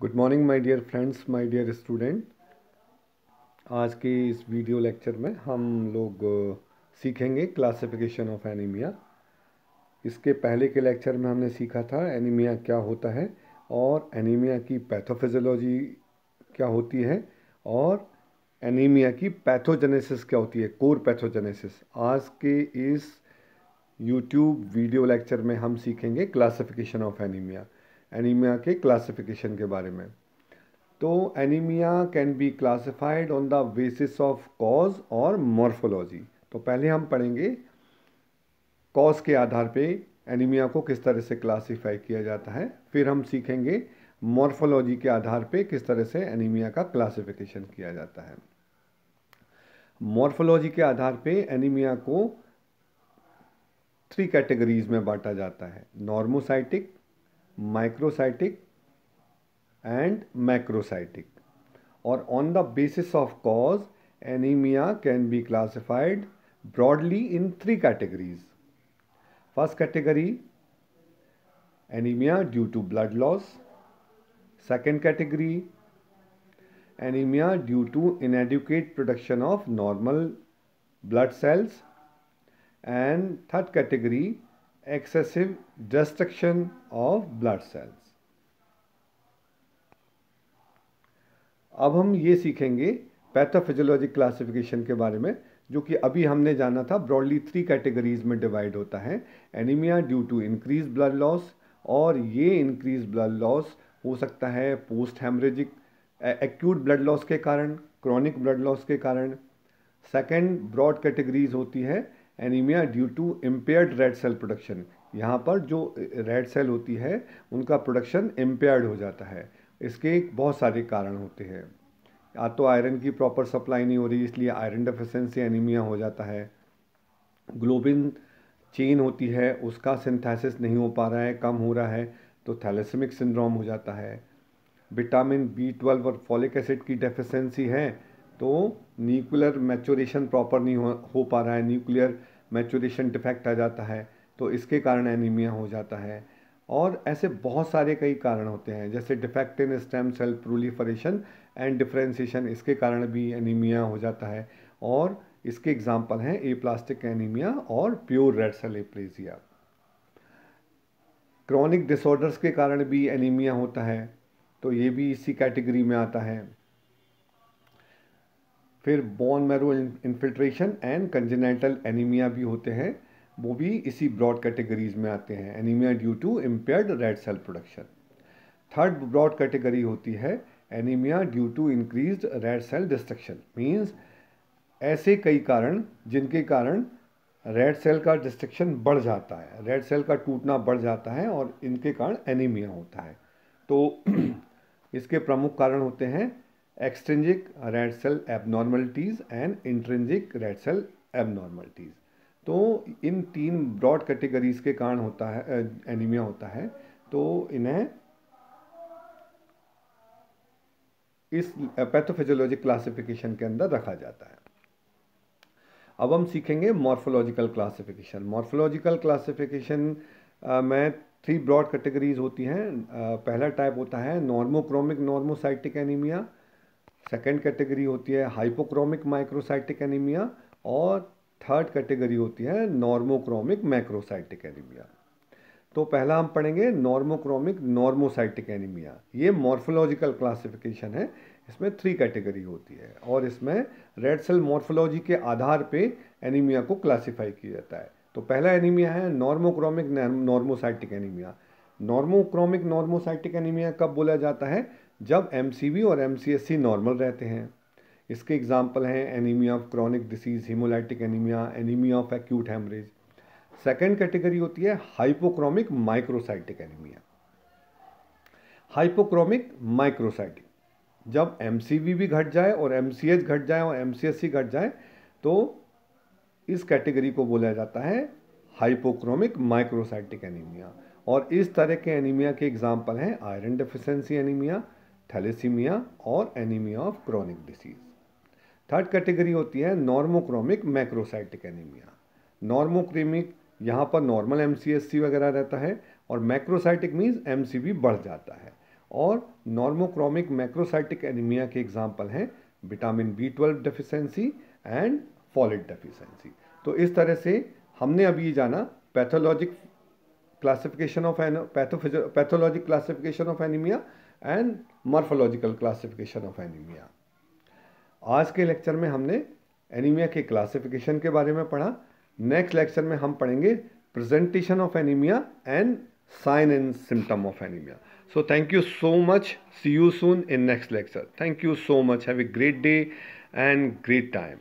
Good morning my dear friends, my dear student. आज के इस वीडियो लेक्चर में हम लोग सीखेंगे क्लासिफिकेशन ऑफ एनीमिया। इसके पहले के लेक्चर में हमने सीखा था एनीमिया क्या होता है और एनीमिया की पैथोफिजियोलॉजी क्या होती है और एनीमिया की पैथोजेनेसिस क्या होती है, कोर पैथोजेनेसिस। आज के इस यूट्यूब वीडियो लेक्चर में हम सीखेंगे क्लासिफिकेशन ऑफ एनीमिया, एनीमिया के क्लासिफिकेशन के बारे में। तो anaemia can be classified on the basis of cause और मॉर्फोलॉजी। तो पहले हम पढ़ेंगे कॉज के आधार पे एनीमिया को किस तरह से क्लासिफाई किया जाता है, फिर हम सीखेंगे मॉर्फोलॉजी के आधार पे किस तरह से एनीमिया का क्लासिफिकेशन किया जाता है। मॉर्फोलॉजी के आधार पे एनीमिया को 3 कैटेगरीज में बांटा जाता है, नॉर्मोसाइटिक, माइक्रोसाइटिक एंड मैक्रोसाइटिक। और on the basis of cause, anemia can be classified broadly in 3 categories. First category, anemia due to blood loss. Second category, anemia due to inadequate production of normal blood cells. And third category, excessive destruction of blood cells. अब हम ये सीखेंगे pathophysiology classification के बारे में, जो कि अभी हमने जाना था ब्रॉडली 3 कैटेगरीज में डिवाइड होता है। Anaemia due to increase blood loss, और ये इंक्रीज ब्लड लॉस हो सकता है post haemorrhagic acute blood loss के कारण, क्रॉनिक ब्लड लॉस के कारण। सेकेंड ब्रॉड कैटेगरीज होती है anaemia due to impaired red cell production. यहाँ पर जो रेड सेल होती है उनका प्रोडक्शन इम्पेयर्ड हो जाता है। इसके बहुत सारे कारण होते हैं, या तो आयरन की प्रॉपर सप्लाई नहीं हो रही इसलिए आयरन डेफिशिएंसी एनीमिया हो जाता है, ग्लोबिन चेन होती है उसका सिंथेसिस नहीं हो पा रहा है, कम हो रहा है तो थैलेसेमिक सिंड्रोम हो जाता है, विटामिन B12 और फॉलिक एसिड की डेफिशिएंसी है तो न्यूक्लियर मैच्योरेशन प्रॉपर नहीं हो पा रहा है, न्यूक्लियर मैच्योरेशन डिफेक्ट आ जाता है तो इसके कारण एनीमिया हो जाता है। और ऐसे बहुत सारे कई कारण होते हैं, जैसे defect in stem cell proliferation and differentiation, इसके कारण भी एनीमिया हो जाता है। और इसके एग्जाम्पल हैं एप्लास्टिक एनीमिया और pure red cell aplasia. Chronic disorders के कारण भी एनीमिया होता है तो ये भी इसी कैटेगरी में आता है। फिर bone marrow infiltration and congenital anaemia भी होते हैं, वो भी इसी ब्रॉड कैटेगरीज में आते हैं, anaemia due to impaired red cell production. Third broad category होती है anaemia due to increased red cell destruction. Means ऐसे कई कारण जिनके कारण रेड सेल का डिस्ट्रक्शन बढ़ जाता है, रेड सेल का टूटना बढ़ जाता है और इनके कारण एनीमिया होता है। तो इसके प्रमुख कारण होते हैं extrinsic red cell abnormalities and intrinsic red cell abnormalities. तो इन 3 ब्रॉड कैटेगरीज के कारण होता है एनीमिया होता है, तो इन्हें इस पैथोफिजियोलॉजी क्लासिफिकेशन के अंदर रखा जाता है। अब हम सीखेंगे मॉर्फोलॉजिकल क्लासिफिकेशन। मॉर्फोलॉजिकल क्लासिफिकेशन में 3 ब्रॉड कैटेगरीज होती हैं। पहला टाइप होता है normochromic normocytic anaemia, second category होती है हाइपोक्रोमिक माइक्रोसाइटिक एनीमिया, और थर्ड कैटेगरी होती है नॉर्मोक्रोमिक मैक्रोसाइटिक एनीमिया। तो पहला हम पढ़ेंगे नॉर्मोक्रोमिक नॉर्मोसाइटिक एनीमिया। ये मॉर्फोलॉजिकल क्लासिफिकेशन है, इसमें 3 कैटेगरी होती है और इसमें रेड सेल मॉर्फोलॉजी के आधार पे एनीमिया को क्लासिफाई किया जाता है। तो पहला एनीमिया है normochromic normocytic anaemia. Normochromic normocytic anaemia कब बोला जाता है? जब MCV और MCSC नॉर्मल रहते हैं। इसके एग्जाम्पल हैं anaemia of chronic disease, haemolytic anaemia, anaemia of acute haemorrhage. Second category होती है hypochromic microcytic anaemia. Hypochromic microcytic, जब MCV भी घट जाए और MCH घट जाए और MCSC घट जाए तो इस कैटेगरी को बोला जाता है हाइपोक्रोमिक माइक्रोसाइटिक एनीमिया। और इस तरह के एनीमिया के एग्जाम्पल हैं आयरन डेफिशिएंसी एनीमिया, थैलेसीमिया और anaemia of chronic disease. Third category होती है नॉर्मोक्रोमिक मैक्रोसाइटिक एनीमिया। नॉर्मोक्रोमिक यहाँ पर नॉर्मल MCSC वगैरह रहता है और मैक्रोसाइटिक मीन्स MCV बढ़ जाता है। और नॉर्मोक्रोमिक मैक्रोसाइटिक एनीमिया के एग्जाम्पल हैं vitamin B12 deficiency and folate deficiency. तो इस तरह से हमने अभी ये जाना pathologic classification of pathologic classification of anaemia and morphological classification of anaemia. आज के लेक्चर में हमने एनीमिया के क्लासिफिकेशन के बारे में पढ़ा। नेक्स्ट लेक्चर में हम पढ़ेंगे presentation of anaemia and sign and symptom of anemia. So thank you so much. See you soon in next lecture. Thank you so much. Have a great day and great time.